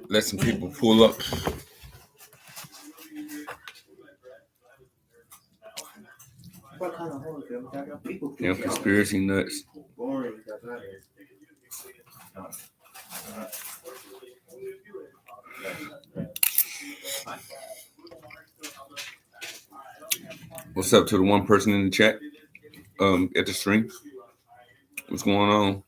Let some people pull up. Conspiracy nuts. What's up to the one person in the chat? At the stream. What's going on?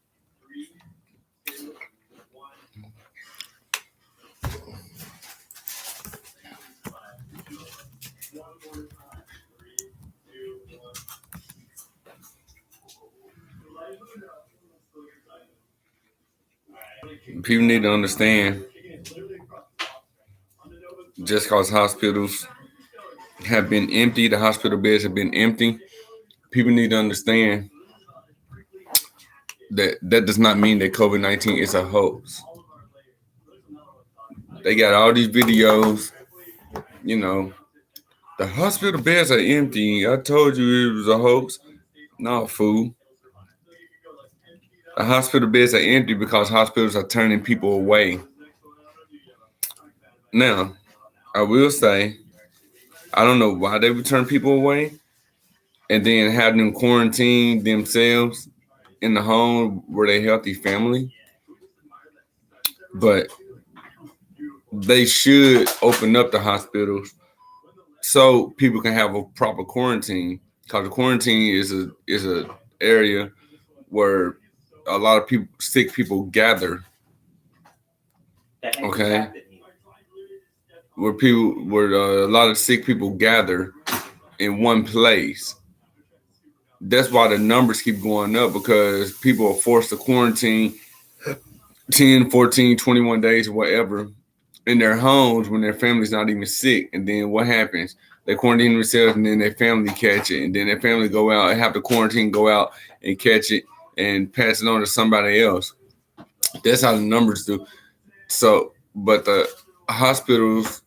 People need to understand, just because hospitals have been empty, the hospital beds have been empty, people need to understand that does not mean that COVID-19 is a hoax. They got all these videos, the hospital beds are empty. I told you it was a hoax. No, fool. The hospital beds are empty because hospitals are turning people away. Now, I will say, I don't know why they would turn people away and then have them quarantine themselves in the home where they healthy family. But they should open up the hospitals so people can have a proper quarantine. Because the quarantine is a area where a lot of people, sick people gather. Okay, where a lot of sick people gather in one place. That's why the numbers keep going up, because people are forced to quarantine 10, 14, 21 days or whatever in their homes when their family's not even sick. And then what happens? They quarantine themselves and then their family catch it. And then their family go out and have to quarantine, go out and catch it and pass it on to somebody else. That's how the numbers do. So, but the hospitals,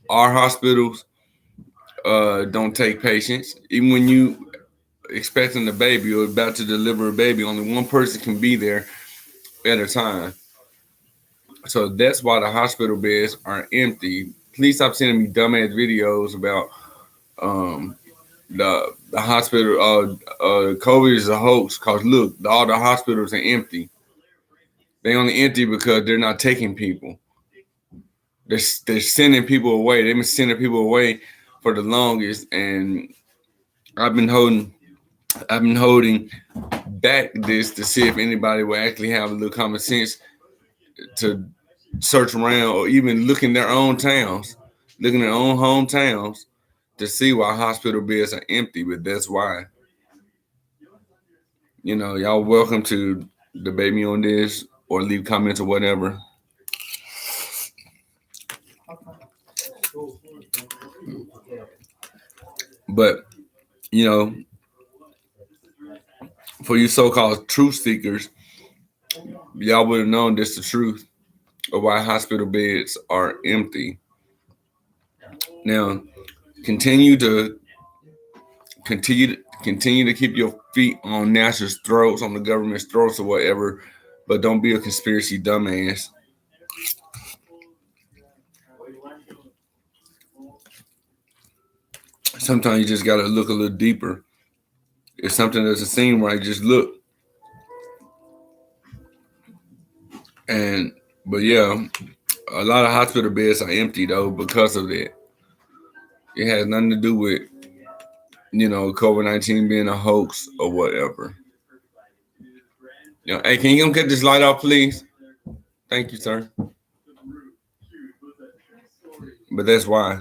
our hospitals, don't take patients. Even when you expecting a baby or about to deliver a baby, only one person can be there at a time. So that's why the hospital beds are empty. Please stop sending me dumbass videos about the hospital. COVID is a hoax. Cause look, all the hospitals are empty. They only empty because they're not taking people. They're sending people away. They've been sending people away for the longest, and I've been holding back this to see if anybody will actually have a little common sense to search around or even look in their own towns, look in their own hometowns to see why hospital beds are empty. But that's why. Y'all welcome to debate me on this or leave comments or whatever. But, for you so-called truth seekers, y'all would have known this the truth of why hospital beds are empty. Now, continue to keep your feet on NASA's throats, on the government's throats or whatever, but don't be a conspiracy dumbass. Sometimes you just got to look a little deeper. If something doesn't seem right, just look. But yeah, a lot of hospital beds are empty though because of that. It has nothing to do with, COVID-19 being a hoax or whatever. Hey, can you come get this light off, please? Thank you, sir. But that's why.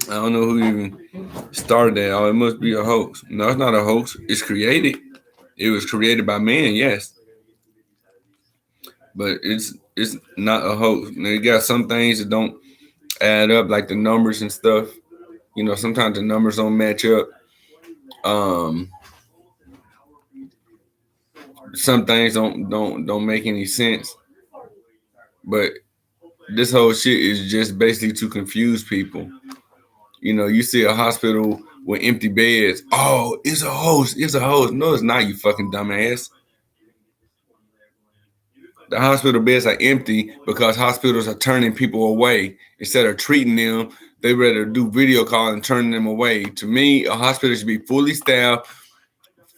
I don't know who even started that. Oh, it must be a hoax. No, it's not a hoax. It's created. It was created by man, yes. But it's not a hoax. Now, you got some things that don't add up, like the numbers and stuff. Sometimes the numbers don't match up. The some things don't make any sense. But this whole shit is just basically to confuse people. You know, you see a hospital with empty beds. Oh, it's a host. It's a host. No, it's not, you fucking dumbass. The hospital beds are empty because hospitals are turning people away. Instead of treating them, they rather do video call and turn them away. To me, a hospital should be fully staffed,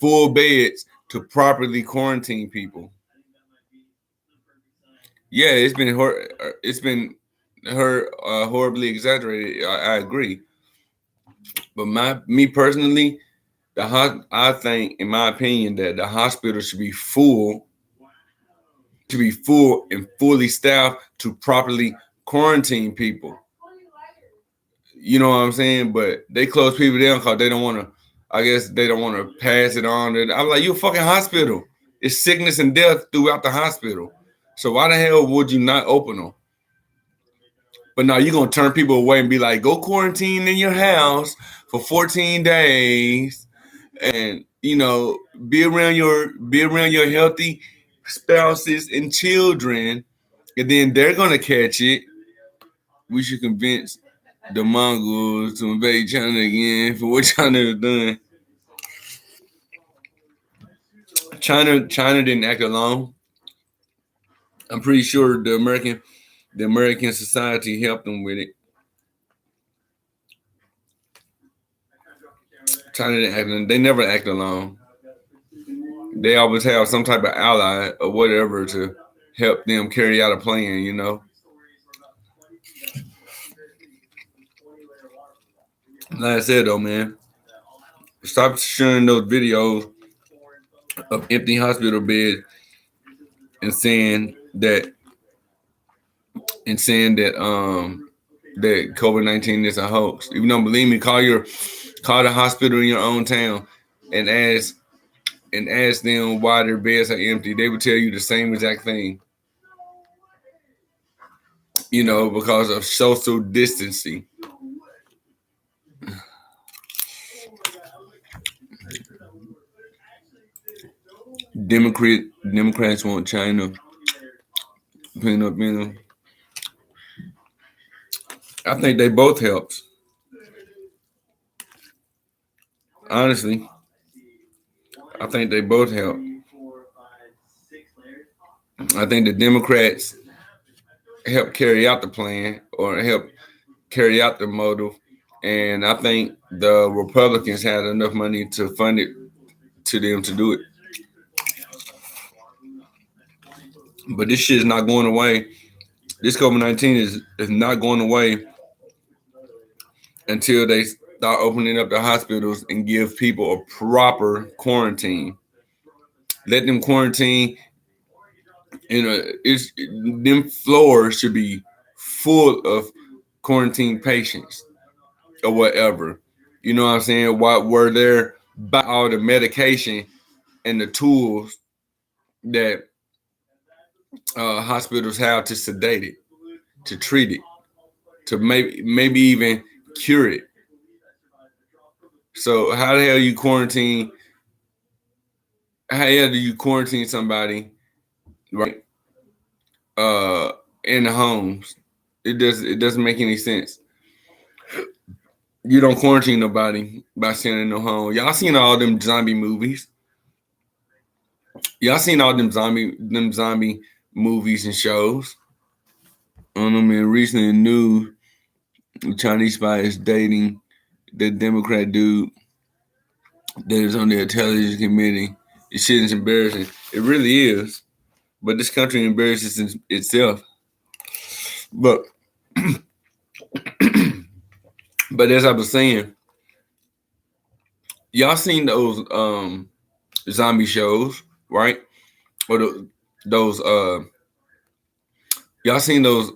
full beds to properly quarantine people. Yeah, it's been horribly exaggerated. I agree, but me personally, I think, in my opinion, that the hospital should be full and fully staffed to properly quarantine people. You know what I'm saying? But they close people down because they don't want to. I guess they don't want to pass it on. And I'm like, you a fucking hospital. It's sickness and death throughout the hospital. So why the hell would you not open them? But now you're gonna turn people away and be like, go quarantine in your house for 14 days, and be around your healthy spouses and children, and then they're gonna catch it. We should convince the Mongols to invade China again for what China has done. China didn't act alone. I'm pretty sure the American society helped them with it. China didn't act alone. They never act alone. They always have some type of ally or whatever to help them carry out a plan, you know. Like I said though, man, stop sharing those videos of empty hospital beds and saying that COVID-19 is a hoax. If you don't believe me, call the hospital in your own town and ask them why their beds are empty. They would tell you the same exact thing. You know, because of social distancing. Democrats want China clean up, you know. I think they both helped. Honestly, I think they both help. I think the Democrats help carry out the plan or help carry out the motive, and I think the Republicans had enough money to fund it to them to do it. But this shit is not going away. This COVID-19 is not going away until they start opening up the hospitals and give people a proper quarantine. Let them quarantine. Them floors should be full of quarantine patients or whatever. You know what I'm saying? Were there by all the medication and the tools that hospitals have to sedate it, to treat it, to maybe even cure it. So how the hell you quarantine? How the hell do you quarantine somebody, right? In the homes, it doesn't make any sense. You don't quarantine nobody by sending them home. Y'all seen all them zombie movies? Y'all seen all them zombie movies and shows? I don't know, man. Recently, news, the Chinese spy is dating the Democrat dude that is on the intelligence committee. This shit is embarrassing. It really is. But this country embarrasses itself. But but as I was saying, y'all seen those zombie shows, right? Or those y'all seen those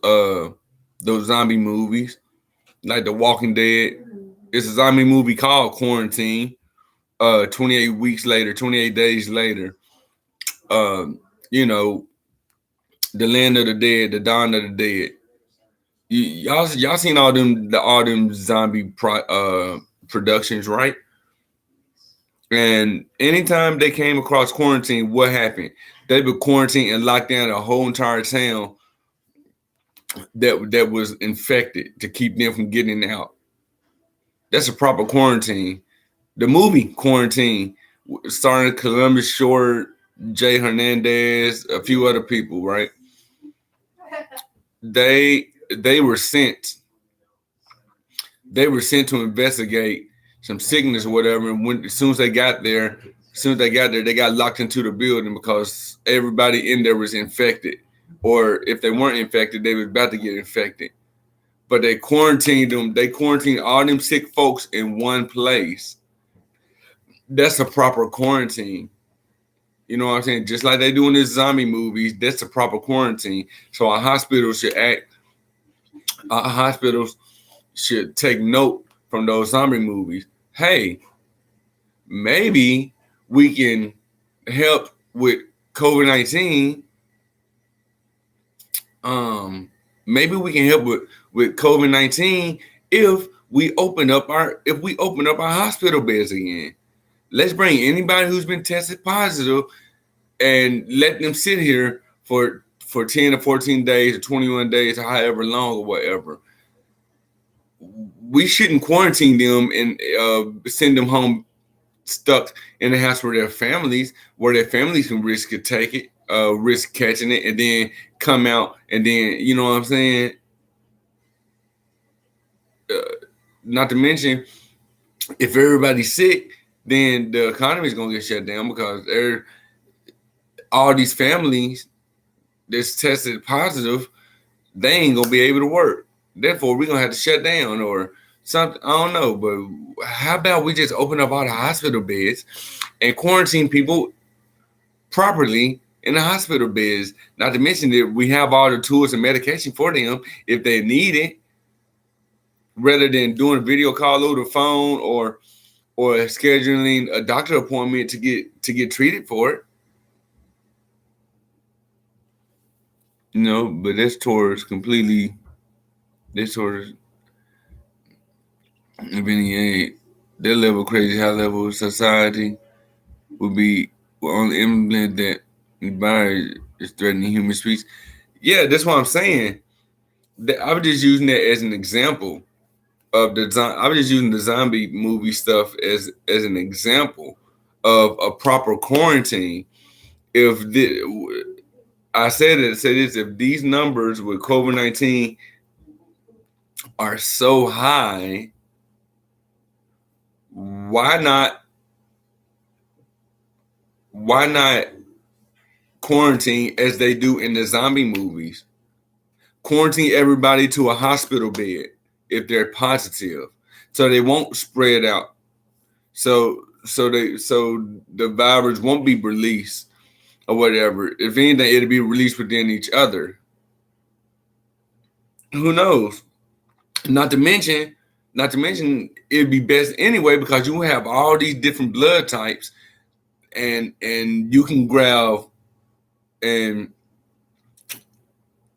zombie movies like The Walking Dead? It's a zombie movie called Quarantine. 28 weeks later, 28 days later, you know, The Land of the Dead, The Dawn of the Dead. Y'all seen all them zombie productions, right? And anytime they came across quarantine, what happened? They would quarantine and lock down a whole entire town that was infected to keep them from getting out. That's a proper quarantine. The movie Quarantine, starring Columbus Short, Jay Hernandez, a few other people, right? They were sent. They were sent to investigate some sickness or whatever. And when as soon as they got there, they got locked into the building because everybody in there was infected, or if they weren't infected, they were about to get infected. But they quarantined them. They quarantined all them sick folks in one place. That's a proper quarantine. You know what I'm saying? Just like they do in the zombie movies, that's a proper quarantine. So our hospitals should take note from those zombie movies. Hey, maybe we can help with COVID-19. Maybe we can help with COVID-19 if we open up our hospital beds again. Let's bring anybody who's been tested positive and let them sit here for 10 or 14 days or 21 days or however long or whatever. We shouldn't quarantine them and send them home stuck in the house where their families can risk catching it, and then come out, and then you know what I'm saying. Uh, Not to mention, if everybody's sick, then the economy is gonna get shut down because all these families that's tested positive, they ain't gonna be able to work. Therefore, we're gonna have to shut down or something. I don't know, but how about we just open up all the hospital beds and quarantine people properly in the hospital beds? Not to mention that we have all the tools and medication for them if they need it, rather than doing a video call over the phone or scheduling a doctor appointment to get treated for it. You know, but this towards if any their level crazy high level of society would be will only implement that the virus is threatening human species. Yeah, that's what I'm saying. I was just using that as an example of I was just using the zombie movie stuff as an example of a proper quarantine. If I said it, say this: if these numbers with COVID-19 are so high, why not why not quarantine as they do in the zombie movies? Quarantine everybody to a hospital bed if they're positive, so they won't spread out. So the virus won't be released or whatever. If anything, it'll be released within each other. Who knows? Not to mention, it'd be best anyway because you have all these different blood types, and you can grab and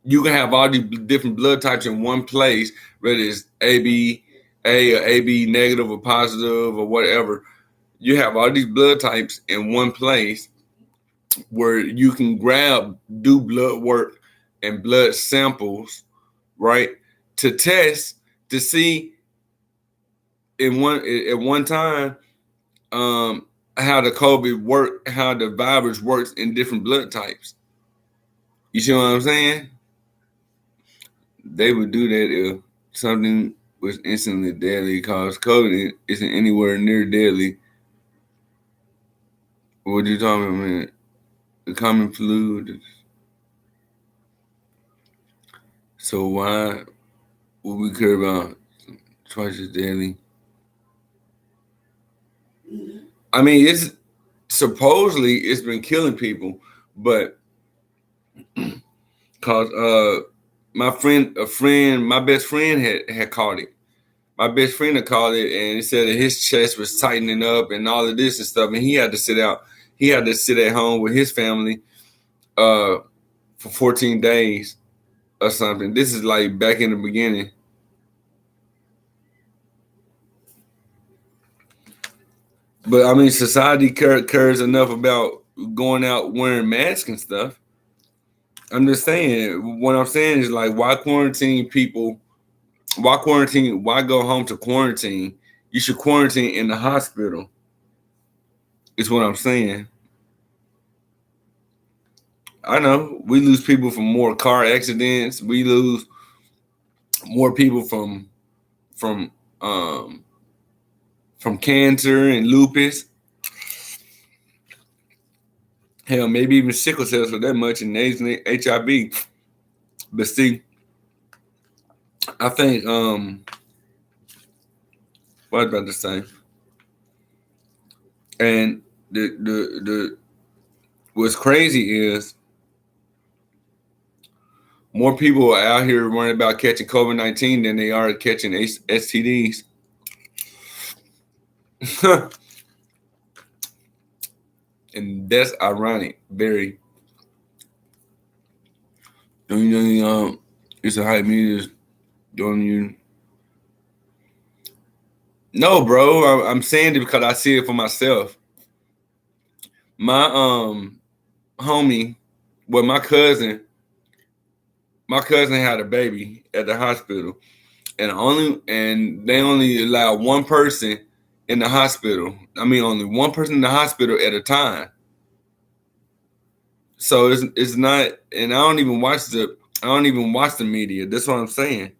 you can have all these different blood types in one place, whether it's A or AB negative or positive or whatever. You have all these blood types in one place where you can do blood work and blood samples, right, to test to see at one time how how the virus works in different blood types. You see what I'm saying? They would do that if something was instantly deadly, because COVID isn't anywhere near deadly. What are you talking about, man? The common flu. So why would we care about twice as deadly? I mean, it's supposedly it's been killing people, but cause my best friend had caught it. My best friend had caught it, and he said that his chest was tightening up and all of this and stuff, and he had to sit out. He had to sit at home with his family uh, for 14 days or something. This is like back in the beginning. But I mean, society cares enough about going out wearing masks and stuff. I'm just saying. What I'm saying is like, why quarantine people? Why quarantine? Why go home to quarantine? You should quarantine in the hospital. Is what I'm saying. I know we lose people from more car accidents. We lose more people from um from cancer and lupus. Hell, maybe even sickle cells for that much, and AIDS and HIV. But see, I think what I was about to say, and the what's crazy is more people are out here worrying about catching COVID-19 than they are catching STDs. And that's ironic. Very. It's a hype media doing you. No, bro. I'm saying it because I see it for myself. My homie, well, my cousin had a baby at the hospital, and they only allow one person in the hospital. I mean, only one person in the hospital at a time. So it's not, and I don't even watch the media. That's what I'm saying.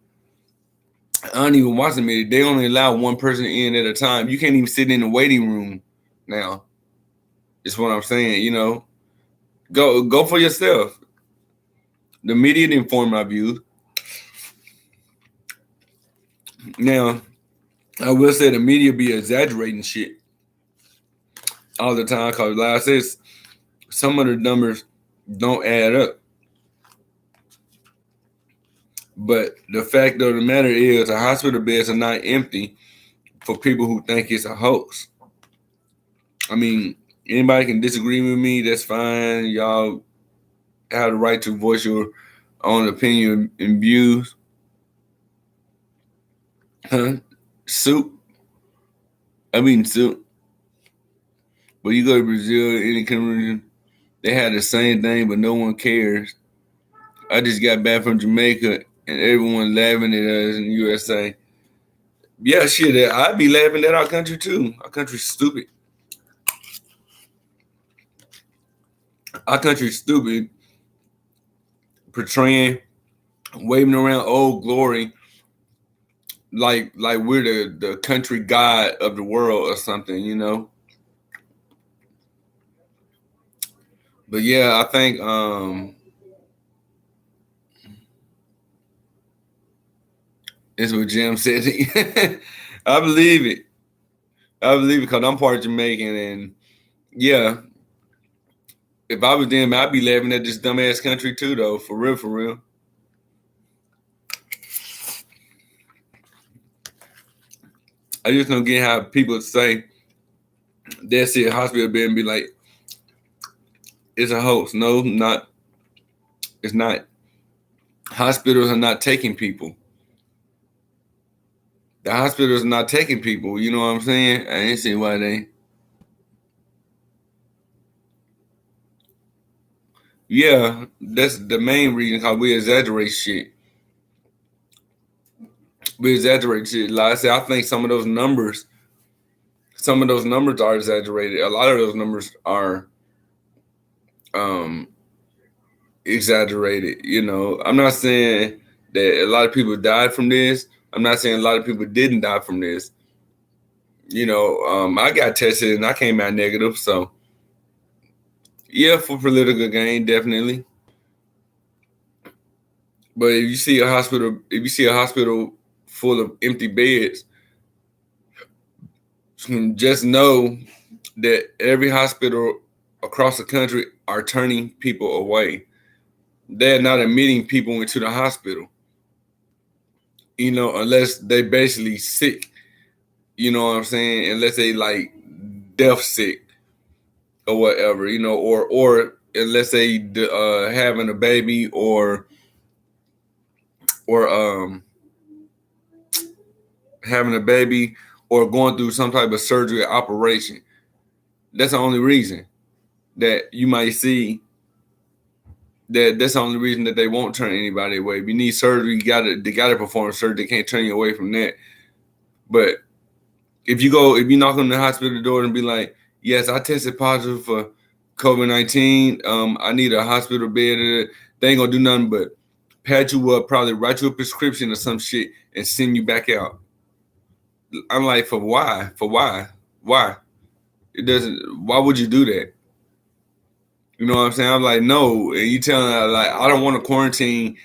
I don't even watch the media. They only allow one person in at a time. You can't even sit in the waiting room now. Is what I'm saying. Go for yourself. The media didn't form my views. Now, I will say the media be exaggerating shit all the time because, like I said, some of the numbers don't add up. But the fact of the matter is, the hospital beds are not empty for people who think it's a hoax. I mean, anybody can disagree with me. That's fine. Y'all have the right to voice your own opinion and views. Huh? Soup. I mean soup. But you go to Brazil, any country, they had the same thing, but no one cares. I just got back from Jamaica and everyone laughing at us in the USA. Yeah, shit, I'd be laughing at our country too. Our country's stupid. Our country's stupid, portraying, waving around old glory like we're the country god of the world or something. But yeah, I think it's what Jim said. I believe it. I believe it because I'm part Jamaican, and yeah, if I was them, I'd be laughing at this dumbass country too, though. For real, for real. I just don't get how people say they see a hospital bed and be like, "It's a hoax." No, not. It's not. Hospitals are not taking people. The hospitals are not taking people. You know what I'm saying? I ain't see why they. Yeah, that's the main reason because we exaggerate shit. We exaggerate shit. Like I said, I think some of those numbers are exaggerated. A lot of those numbers are um exaggerated. I'm not saying that a lot of people died from this. I'm not saying a lot of people didn't die from this. I got tested and I came out negative. So yeah, for political gain, definitely. But if you see a hospital full of empty beds, just know that every hospital across the country are turning people away. They're not admitting people into the hospital, unless they basically sick. You know what I'm saying? Unless they like death sick or whatever, or unless they having a baby or having a baby or going through some type of surgery or operation. That's the only reason that you might see that's the only reason that they won't turn anybody away. If you need surgery, they gotta perform surgery. They can't turn you away from that. But if you knock on the hospital door and be like, yes, I tested positive for COVID-19. I need a hospital bed. They ain't gonna do nothing but pat you up, probably write you a prescription or some shit and send you back out. I'm like, for why? For why? Why? It doesn't. Why would you do that? You know what I'm saying? I'm like, no. And you telling her like, I don't want to quarantine.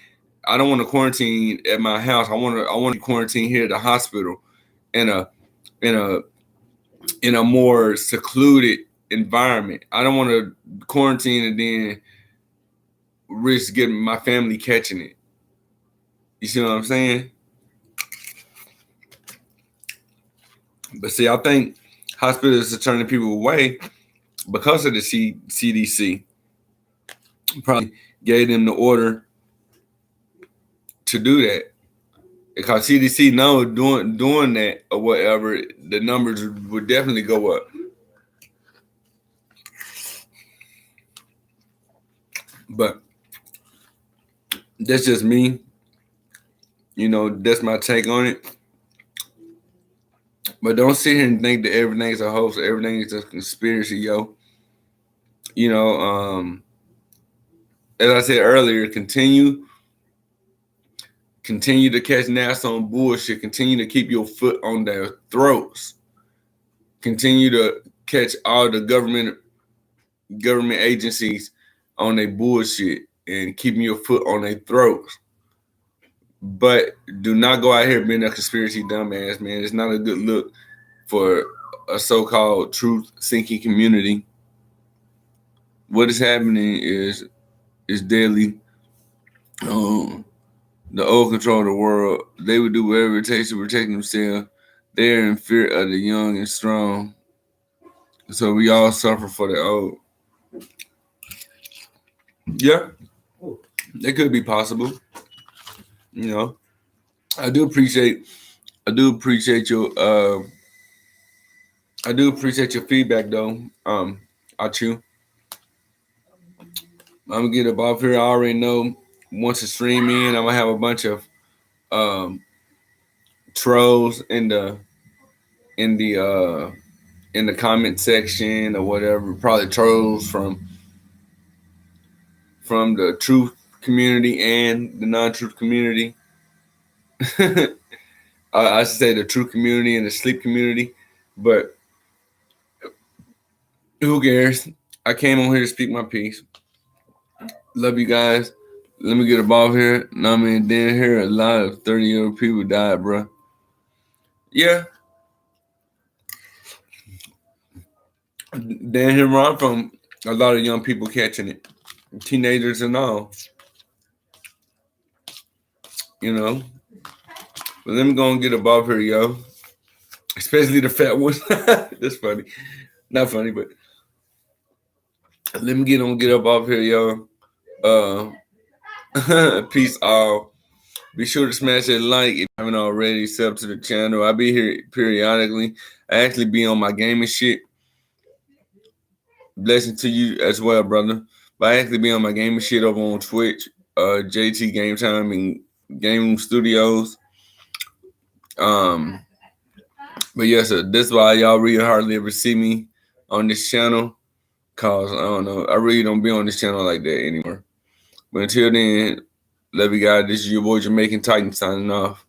I don't want to quarantine at my house. I want to quarantine here at the hospital in a in a in a more secluded environment. I don't want to quarantine and then risk getting my family catching it. You see what I'm saying? But see, I think hospitals are turning people away because of the CDC. Probably gave them the order to do that. Because CDC know doing that or whatever, the numbers would definitely go up. But that's just me. You know, that's my take on it. But don't sit here and think that everything's a hoax, everything is a conspiracy, yo. You know, as I said earlier, continue to catch naps on bullshit. Continue to keep your foot on their throats. Continue to catch all the government agencies on their bullshit and keeping your foot on their throats. But do not go out here being a conspiracy dumbass, man. It's not a good look for a so-called truth-seeking community. What is happening is deadly. The old control of the world. They would do whatever it takes to protect themselves. They're in fear of the young and strong. So we all suffer for the old. Yeah, that could be possible. You know, I do appreciate your feedback though. Achu. I'm gonna get up off here. I already know once the stream in, I'm gonna have a bunch of trolls in the comment section or whatever. Probably trolls from the truth community and the non-truth community. I should say the truth community and the sleep community, but who cares? I came on here to speak my piece. Love you guys. Let me get above here. I mean, then here a lot of 30-year-old people died, bro. Yeah. Then here where I'm from, a lot of young people catching it. Teenagers and all. You know. But let me go and get above here, yo. Especially the fat ones. That's funny. Not funny, but let me get up off here, yo. Peace all. Be sure to smash that like if you haven't already. Sub to the channel. I be here periodically. I actually be on my gaming shit. Blessing to you as well, brother. But I actually be on my gaming shit over on Twitch. JT Game Time and Game Studios. But yes, sir, that's why y'all really hardly ever see me on this channel. Cause I don't know, I really don't be on this channel like that anymore. But until then, love you guys. This is your boy Jamaican Titan signing off.